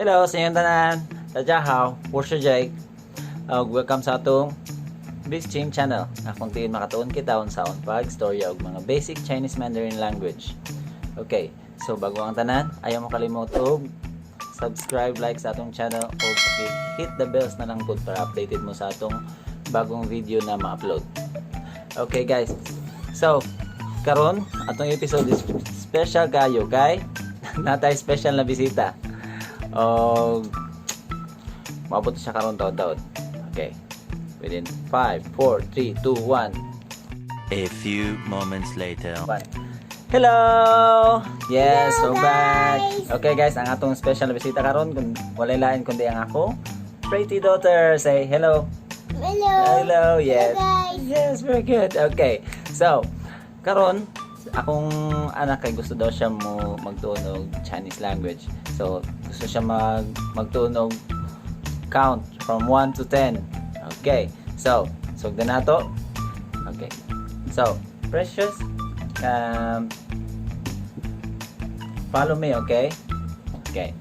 Hello sa inyong tanan. Dajahaw,我是 Jake. Welcome sa atong BIS-CHING channel. Akong tingin makatuon kita sa pag-storya og mga basic Chinese Mandarin language. Okay, so bago ang tanan, ayaw mo kalimot og subscribe, like sa atong channel o hit the bells na lang po para updated mo sa atong bagong video na ma-upload. Okay guys, so karon atong episode is special kayo kay natay special na bisita. Maabot siya karon taon-taon. Okay. Within 5, 4, 3, 2, 1. A few moments later. Hello! Yes, Hello, we're back. guys. Okay guys, ang atong special na bisita karon kung walay lain kundi ang ako pretty daughter. Say hello. Hello. Hello. Yes. Hello, guys. Yes, very good. Okay. So, karon akong anak kay gusto daw siya mo magtunog Chinese language. So, gusto siya magtunog count from 1 to 10. Okay. So, sugdan nato. Okay. So, Precious, follow me, okay? Okay.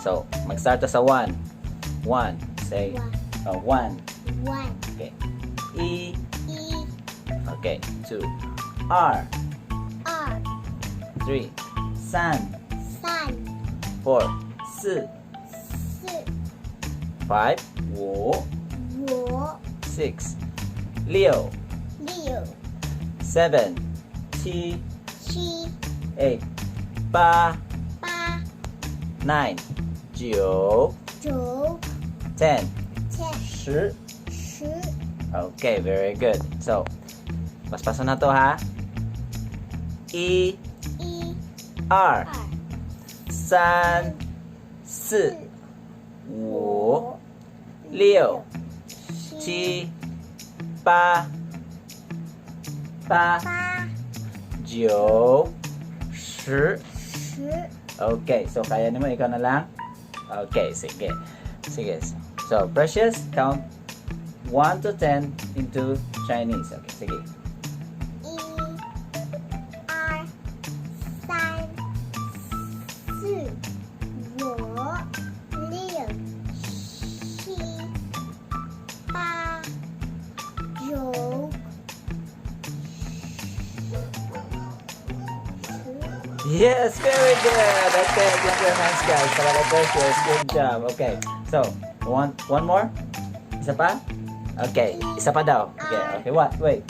So, mag-start sa 1. 1. Say 1. 1. Okay. E. E. Okay. 2. R. R. 3. San. San. 4. 4. 4. 5. 5. 我 6. Leo. 6 7. 7. 7 8. 8. 8 9. 9. 9 10. 10 10. 10 Okay, very good. So, paspasan na to ha. E. E. R. 2 3. 4. 5. 6. 7. 8. 8. 9. 10. 10 Okay, so kaya naman ikaw na lang. Okay, sige. Sige. So, Precious, count 1 to 10 into Chinese. Okay, sige. E. R. 3 4 5 6 7 8 9 Yes, very good. Okay, clap your hands guys. Para kay Precious, good job. Okay, so, one more? Isa pa? Okay, isa pa daw. Okay, okay, what? Wait.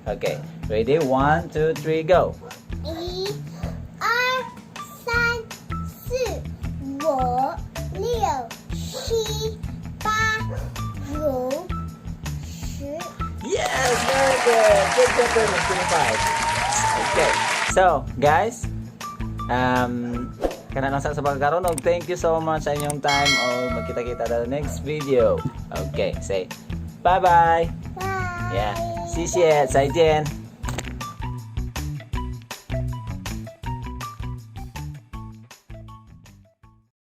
Okay, ready? 1, 2, 3, go. 1 2 3 4 5 6 7 8 9 10 Yes, very good. Good job, Precious. Give me 5. Okay, so, guys, kana lang sa pagkakaroon. Thank you so much sa inyong time. Magkita-kita sa next video. Okay, say bye-bye. Bye. Yeah. 谢谢，再见。